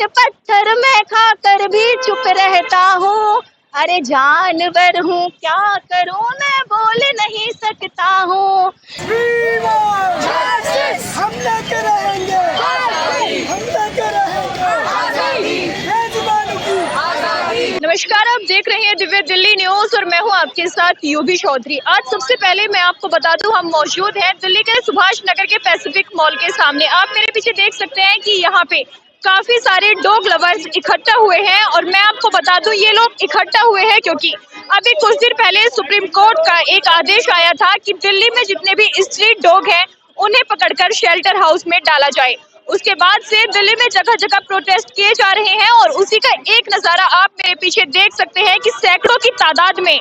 पत्थर मैं खाकर भी चुप रहता हूँ। अरे जानवर हूँ क्या करूँ मैं बोल नहीं सकता हूँ। हम लेके रहेंगे, हम लेके रहेंगे बेजुबानों की। नमस्कार, आप देख रहे हैं दिव्य दिल्ली न्यूज और मैं हूं आपके साथ यूबी चौधरी। आज सबसे पहले मैं आपको बता दूं, हम मौजूद हैं दिल्ली के सुभाष नगर के पैसिफिक मॉल के सामने। आप मेरे पीछे देख सकते हैं कि यहाँ पे काफी सारे डॉग लवर्स इकट्ठा हुए हैं और मैं आपको बता दूं ये लोग इकट्ठा हुए हैं क्योंकि अभी कुछ दिन पहले सुप्रीम कोर्ट का एक आदेश आया था कि दिल्ली में जितने भी स्ट्रीट डॉग हैं उन्हें पकड़कर शेल्टर हाउस में डाला जाए। उसके बाद से दिल्ली में जगह जगह प्रोटेस्ट किए जा रहे हैं और उसी का एक नजारा आप मेरे पीछे देख सकते हैं कि सैकड़ों की तादाद में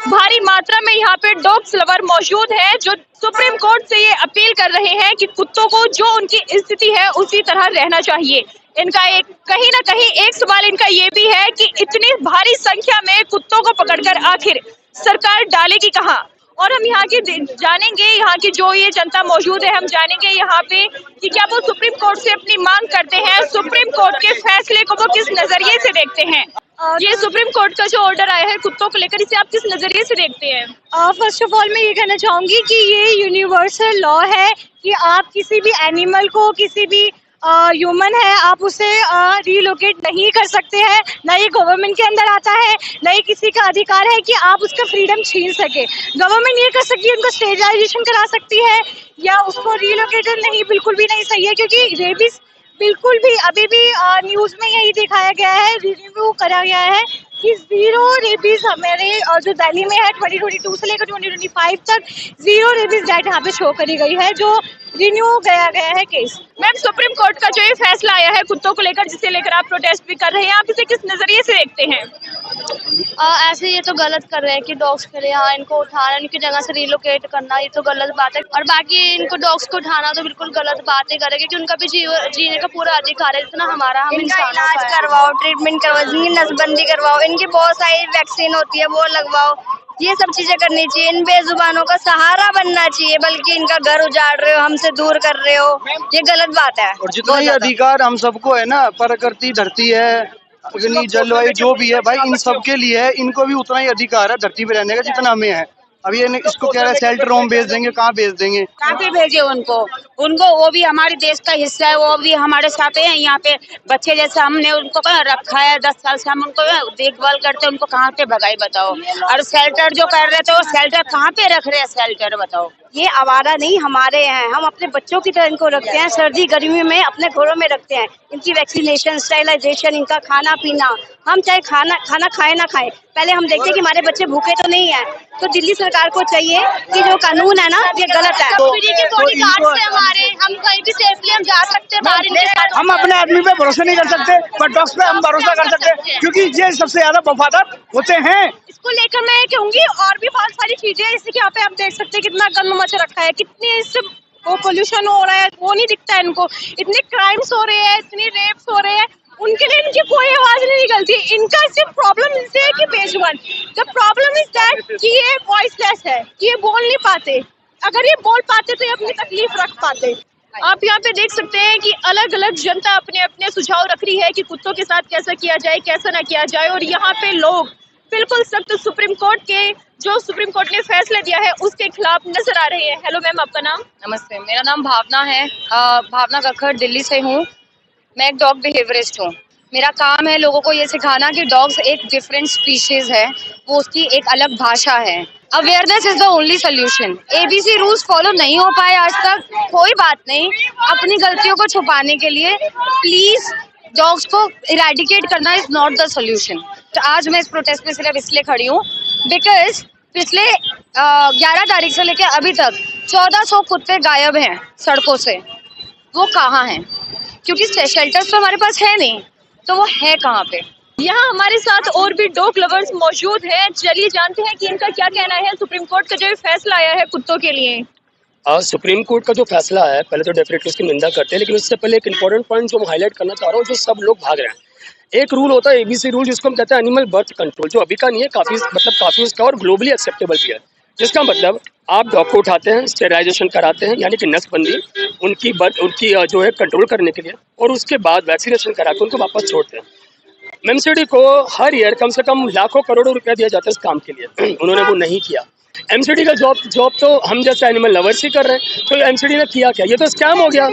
भारी मात्रा में यहाँ पे डॉग्स लवर मौजूद है जो सुप्रीम कोर्ट से ये अपील कर रहे हैं कि कुत्तों को जो उनकी स्थिति है उसी तरह रहना चाहिए। इनका एक कहीं ना कहीं एक सवाल इनका ये भी है कि इतनी भारी संख्या में कुत्तों को पकड़कर आखिर सरकार डालेगी कहाँ। और हम यहाँ की जानेंगे, यहाँ की जो ये जनता मौजूद है हम जानेंगे यहाँ पे कि क्या वो सुप्रीम कोर्ट से अपनी मांग करते हैं, सुप्रीम कोर्ट के फैसले को वो किस नजरिए से देखते हैं। ये सुप्रीम कोर्ट का जो ऑर्डर आया है कुत्तों को लेकर, इसे आप किस नजरिए से देखते हैं? फर्स्ट ऑफ ऑल मैं ये कहना चाहूंगी कि ये यूनिवर्सल लॉ है कि आप किसी भी एनिमल को, किसी भी ह्यूमन है, आप उसे रीलोकेट नहीं कर सकते हैं। ना ये गवर्नमेंट के अंदर आता है, ना ही किसी का अधिकार है कि आप उसका फ्रीडम छीन सके। गवर्नमेंट ये कर सकती है, उनको स्टेरिलाइजेशन करा सकती है या उसको रीलोकेट नहीं, बिल्कुल भी नहीं सही है क्योंकि रेबिस बिल्कुल भी अभी भी न्यूज में यही दिखाया गया है, रिव्यू करा गया है कि 0 रेबीज हमारे जो दिल्ली में है 2022 से लेकर 2025 तक 0 रेबीज डेथ यहाँ पे शो करी गई है, जो रिन्यू गया है केस। मैम, सुप्रीम कोर्ट का जो ये फैसला आया है कुत्तों को लेकर, जिसे लेकर आप प्रोटेस्ट भी कर रहे हैं, आप इसे किस नजरिए से देखते हैं? ऐसे ये तो गलत कर रहे हैं कि डॉग्स के लिए यहाँ इनको उठाना, इनकी जगह से रिलोकेट करना, ये तो गलत बात है। और बाकी इनको डॉग्स को उठाना तो बिल्कुल गलत बात है करे, क्योंकि उनका भी जीने का पूरा अधिकार है जितना हमारा। हम इनका इलाज करवाओ, ट्रीटमेंट करवाओ, इनकी नसबंदी करवाओ, इनकी बहुत सारी वैक्सीन होती है वो लगवाओ, ये सब चीजें करनी चाहिए। इन बेजुबानों का सहारा बनना चाहिए, बल्कि इनका घर उजाड़ रहे हो, हमसे दूर कर रहे हो, ये गलत बात है। और जितना ही अधिकार हम सबको है ना, प्रकृति, धरती है, अग्नि, जलवायु जो भी है भाई, इन सब के लिए है। इनको भी उतना ही अधिकार है धरती पे रहने का जितना हमें है। अभी ये इसको कह रहे हैं शेल्टर होम भेज देंगे, कहाँ भेज देंगे? कहाँ पे भेजे उनको? वो भी हमारे देश का हिस्सा है, वो भी हमारे साथ है। यहाँ पे बच्चे जैसे हमने उनको रखा है 10 साल से, हम उनको देखभाल करते हैं, उनको कहाँ पे भगाई बताओ। और शेल्टर जो कर रहे थे, वो शेल्टर कहाँ पे रख रहे हैं? शेल्टर बताओ। ये आवारा नहीं, हमारे हैं, हम अपने बच्चों की तरह इनको रखते हैं, सर्दी गर्मी में अपने घरों में रखते हैं। इनकी वैक्सीनेशन, स्टेरिलाइजेशन, इनका खाना पीना, हम चाहे खाना खाए ना खाए, पहले हम देखते हैं कि हमारे बच्चे भूखे तो नहीं है। तो दिल्ली सरकार को चाहिए कि जो कानून है ना, ये गलत है। हम कहीं भी सेफली हम जा सकते हैं बाहर इनके साथ। हम अपने आदमी पे भरोसा नहीं कर सकते, पर डॉग्स पे हम भरोसा कर सकते हैं क्योंकि ये सबसे ज्यादा वफादार होते हैं। इसको लेकर मैं ये कहूंगी और भी बहुत सारी चीजें, जैसे कि यहाँ पे आप देख सकते हैं कितना गंद मच रखा है, कितनी इससे वो पोल्यूशन हो रहा है, वो नहीं दिखता है इनको। इतने क्राइम्स हो रहे हैं, इतनी रेप्स हो रहे हैं, उनके लिए इनकी कोई आवाज नहीं निकलती। इनका सिर्फ प्रॉब्लम इनसे है कि बेजुबान। द प्रॉब्लम इज दैट कि ये वॉइसलेस है, कि ये बोल नहीं पाते। अगर ये बोल पाते तो ये अपनी तकलीफ रख पाते। आप यहाँ पे देख सकते हैं कि अलग अलग जनता अपने अपने सुझाव रख रही है कि कुत्तों के साथ कैसा किया जाए, कैसा ना किया जाए। और यहाँ पे लोग बिल्कुल सख्त सुप्रीम कोर्ट ने फैसला दिया है उसके खिलाफ नजर आ रहे हैं। हेलो मैम, आपका नाम? नमस्ते, मेरा नाम भावना है। भावना कक्कड़, दिल्ली से हूँ। मैं एक डॉग बिहेवियरिस्ट हूँ। मेरा काम है लोगों को ये सिखाना कि डॉग्स एक डिफरेंट स्पीशीज है, वो उसकी एक अलग भाषा है। Awareness is the only solution. ABC rules follow नहीं हो पाए आज तक, कोई बात नहीं, अपनी गलतियों को छुपाने के लिए प्लीज डॉग्स को इरेडिकेट करना इज नॉट द सोल्यूशन। तो आज मैं इस प्रोटेस्ट में सिर्फ इसलिए खड़ी हूँ बिकॉज पिछले 11 तारीख से लेकर अभी तक 1400 कुत्ते गायब हैं सड़कों से। वो कहाँ हैं? क्योंकि शेल्टर्स तो हमारे पास है नहीं, तो वो है कहाँ पे? यहाँ हमारे साथ और भी डॉग लवर्स मौजूद हैं। चलिए जानते हैं कि इनका क्या कहना है सुप्रीम कोर्ट का जो ये फैसला आया है कुत्तों के लिए। सुप्रीम कोर्ट का जो फैसला है, पहले तो डेफिनेटली उसकी निंदा करते हैं, लेकिन उससे पहले एक इंपॉर्टेंट पॉइंट जो मैं हाईलाइट करना चाह रहा हूँ, जो सब लोग भाग रहे हैं। एक रूल होता है एबीसी रूल, जिसको हम कहते हैं एनिमल बर्थ कंट्रोल, जो अभी का नहीं है, काफी उसका और ग्लोबली एक्सेप्टेबल भी है। जिसका मतलब आप डॉग को उठाते हैं, स्टेरिलाइजेशन कराते हैं यानी कि नसबंदी उनकी जो है कंट्रोल करने के लिए, और उसके बाद वैक्सीनेशन करा के उनको वापस छोड़ते हैं। एमसीडी को हर ईयर कम से कम लाखों करोड़ों रुपया दिया जाता है इस काम के लिए, उन्होंने वो नहीं किया। एमसीडी का जॉब तो हम जैसे एनिमल लवर्स ही कर रहे हैं, तो एमसीडी ने किया क्या? ये तो स्कैम हो गया,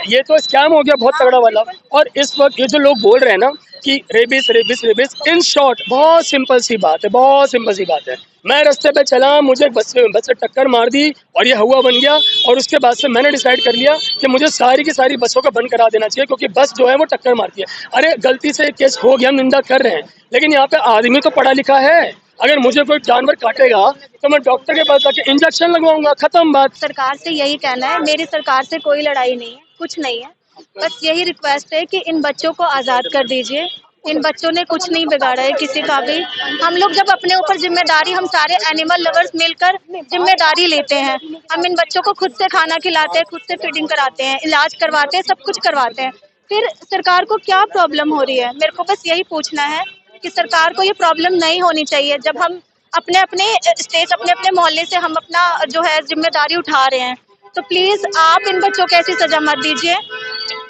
ये तो स्कैम हो गया बहुत तगड़ा वाला। और इस वक्त ये जो लोग बोल रहे हैं ना कि rabies rabies rabies, in short बहुत सिंपल सी बात है, बहुत सिंपल सी बात है। मैं रास्ते पे चला, मुझे बस से टक्कर मार दी और ये हुआ बन गया, और उसके बाद से मैंने डिसाइड कर लिया कि मुझे सारी की सारी बसों का बंद करा देना चाहिए, क्योंकि बस जो है वो टक्कर मारती है। अरे गलती से केस हो गया, हम निंदा कर रहे हैं, लेकिन यहाँ पे आदमी तो पढ़ा लिखा है। अगर मुझे कोई जानवर काटेगा तो मैं डॉक्टर के पास जाके इंजेक्शन लगवाऊंगा, खत्म बात। सरकार से यही कहना है, मेरी सरकार से कोई लड़ाई नहीं है, कुछ नहीं है, बस यही रिक्वेस्ट है कि इन बच्चों को आज़ाद कर दीजिए। इन बच्चों ने कुछ नहीं बिगाड़ा है किसी का भी। हम लोग जब अपने ऊपर जिम्मेदारी, हम सारे एनिमल लवर्स मिलकर जिम्मेदारी लेते हैं, हम इन बच्चों को खुद से खाना खिलाते हैं, खुद से फीडिंग कराते हैं, इलाज करवाते हैं, सब कुछ करवाते हैं, फिर सरकार को क्या प्रॉब्लम हो रही है? मेरे को बस यही पूछना है कि सरकार को ये प्रॉब्लम नहीं होनी चाहिए। जब हम अपने अपने स्टेट, अपने अपने मोहल्ले से हम अपना जो है जिम्मेदारी उठा रहे हैं, तो प्लीज आप इन बच्चों को ऐसी सजा मत दीजिए।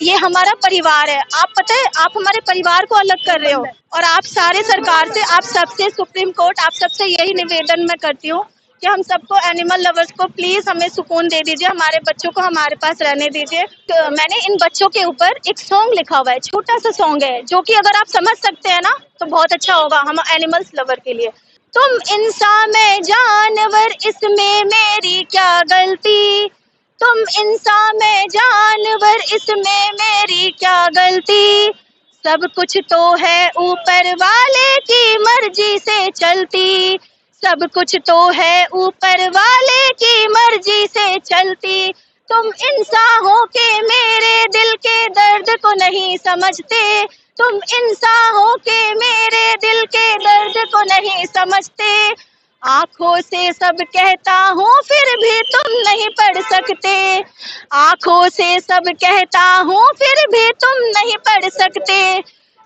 ये हमारा परिवार है, आप पता है आप हमारे परिवार को अलग कर रहे हो। और आप सारे सरकार से, आप सबसे, सुप्रीम कोर्ट, आप सबसे यही निवेदन मैं करती हूँ कि हम सबको, एनिमल लवर्स को प्लीज हमें सुकून दे दीजिए, हमारे बच्चों को हमारे पास रहने दीजिए। तो मैंने इन बच्चों के ऊपर एक सॉन्ग लिखा हुआ है, छोटा सा सॉन्ग है, जो कि अगर आप समझ सकते हैं ना तो बहुत अच्छा होगा हम एनिमल्स लवर के लिए। तुम इंसान में जानवर, इसमें मेरी क्या गलती, तुम इंसान में जानवर, इसमें मेरी क्या गलती, सब कुछ तो है ऊपर वाले की मर्जी से चलती, सब कुछ तो है ऊपर वाले की मर्जी से चलती। तुम इंसान हो के मेरे दिल के दर्द को नहीं समझते, तुम इंसान हो के मेरे दिल के दर्द को नहीं समझते। आँखों से सब कहता हूँ फिर भी तुम नहीं पढ़ सकते, आँखों से सब कहता हूँ फिर भी तुम नहीं पढ़ सकते।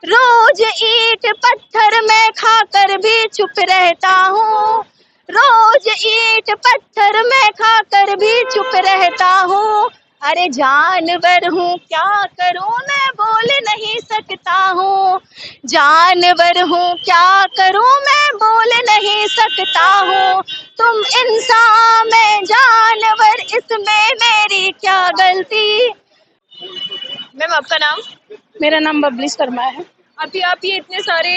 रोज ईंट पत्थर मैं खाकर भी चुप रहता हूँ, रोज ईंट पत्थर मैं खाकर भी चुप रहता हूँ। अरे जानवर हूँ क्या करूँ मैं बोल नहीं सकता हूँ, जानवर हूँ क्या करूँ मैं बोल नहीं सकता हूँ। तुम इंसान मैं जानवर, इसमें मेरी क्या गलती। मैम आपका नाम? मेरा नाम बबली शर्मा है। अभी आप ये इतने सारे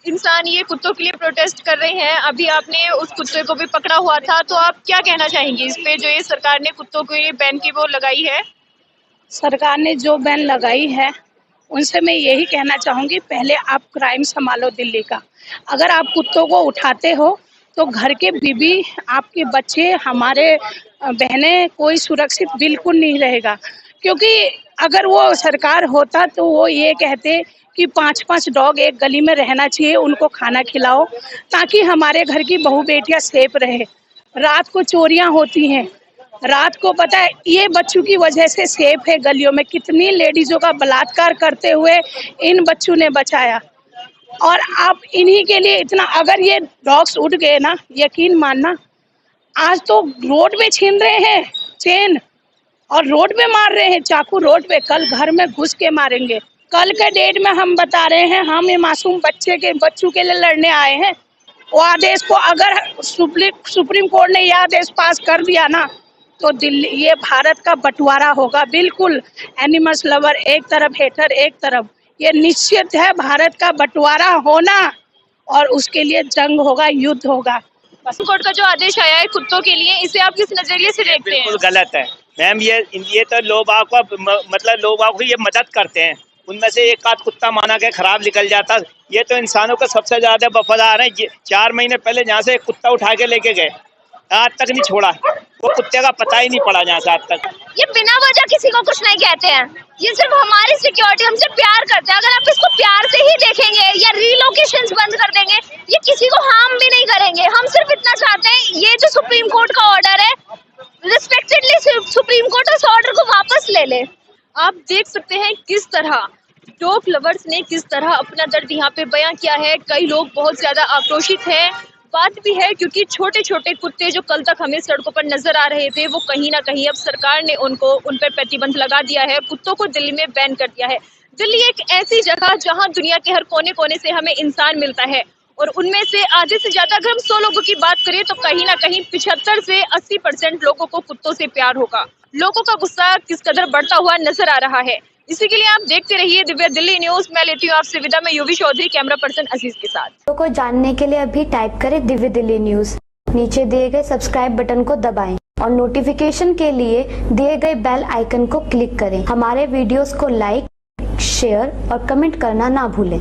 इंसान ये कुत्तों के लिए प्रोटेस्ट कर रहे हैं, अभी आपने उस कुत्ते को भी पकड़ा हुआ था, तो आप क्या कहना चाहेंगे इस पे, जो ये सरकार ने कुत्तों को ये बैन की वो लगाई है? सरकार ने जो बैन लगाई है उनसे मैं यही कहना चाहूँगी, पहले आप क्राइम संभालो दिल्ली का। अगर आप कुत्तों को उठाते हो तो घर के बीबी, आपके बच्चे, हमारे बहनें, कोई सुरक्षित बिल्कुल नहीं रहेगा। क्योंकि अगर वो सरकार होता तो वो ये कहते कि 5-5 डॉग एक गली में रहना चाहिए, उनको खाना खिलाओ ताकि हमारे घर की बहू बेटियां सेफ रहे। रात को चोरियां होती हैं, रात को पता है ये बच्चों की वजह से सेफ है गलियों में। कितनी लेडीजों का बलात्कार करते हुए इन बच्चों ने बचाया, और आप इन्हीं के लिए इतना, अगर ये डॉग्स उठ गए ना, यकीन मानना आज तो रोड पे छीन रहे हैं चेन और रोड पे मार रहे हैं चाकू, रोड पे, कल घर में घुस के मारेंगे। कल के डेट में हम बता रहे हैं, हम ये मासूम बच्चों के लिए लड़ने आए हैं। वो आदेश को अगर सुप्रीम कोर्ट ने यह आदेश पास कर दिया ना तो दिल्ली, ये भारत का बंटवारा होगा बिल्कुल। एनिमल्स लवर एक तरफ, हेटर एक तरफ, ये निश्चित है भारत का बंटवारा होना, और उसके लिए जंग होगा, युद्ध होगा। सुप्रीम कोर्ट का जो आदेश आया है कुत्तों के लिए, इसे आप किस नजरिए से देखते हैं? बिल्कुल गलत है मैम, ये तो लोग मतलब लोग को ये मदद करते हैं, उनमें से एक आध कुत्ता माना के खराब निकल जाता। ये तो इंसानों का सबसे ज्यादा वफादार है। 4 महीने पहले जहाँ से एक कुत्ता उठा के लेके गए, आज तक नहीं छोड़ा, वो कुत्ते का पता ही नहीं पड़ा जहाँ से आज तक। ये बिना वजह किसी को कुछ नहीं कहते हैं, ये सिर्फ हमारी सिक्योरिटी, हमसे प्यार करते हैं। अगर आप इसको प्यार से ही देखेंगे या रीलोकेशंस बंद कर देंगे, ये किसी को हार्म भी नहीं करेंगे। हम सिर्फ इतना चाहते हैं, ये जो सुप्रीम कोर्ट का ऑर्डर है, रिस्पेक्टेडली सुप्रीम कोर्ट उस ऑर्डर को वापस ले ले। आप देख सकते हैं किस तरह डॉग लवर्स ने किस तरह अपना दर्द यहाँ पे बयां किया है। कई लोग बहुत ज्यादा आक्रोशित हैं, बात भी है, क्योंकि छोटे छोटे कुत्ते जो कल तक हमें सड़कों पर नजर आ रहे थे, वो कहीं ना कहीं अब सरकार ने उन पर प्रतिबंध लगा दिया है। कुत्तों को दिल्ली में बैन कर दिया है। दिल्ली एक ऐसी जगह जहां दुनिया के हर कोने कोने से हमें इंसान मिलता है, और उनमें से आधे से ज्यादा, अगर हम 100 लोगों की बात करें तो कहीं ना कहीं 75 से 80% लोगों को कुत्तों से प्यार होगा। लोगों का गुस्सा किस कदर बढ़ता हुआ नजर आ रहा है, इसी के लिए आप देखते रहिए दिव्य दिल्ली न्यूज। मैं लेती हूँ आपसे विदा, मैं यूवी चौधरी, कैमरा पर्सन अजीज के साथ। को जानने के लिए अभी टाइप करें दिव्य दिल्ली न्यूज। नीचे दिए गए सब्सक्राइब बटन को दबाएं और नोटिफिकेशन के लिए दिए गए बेल आइकन को क्लिक करें। हमारे वीडियोस को लाइक, शेयर और कमेंट करना ना भूलें।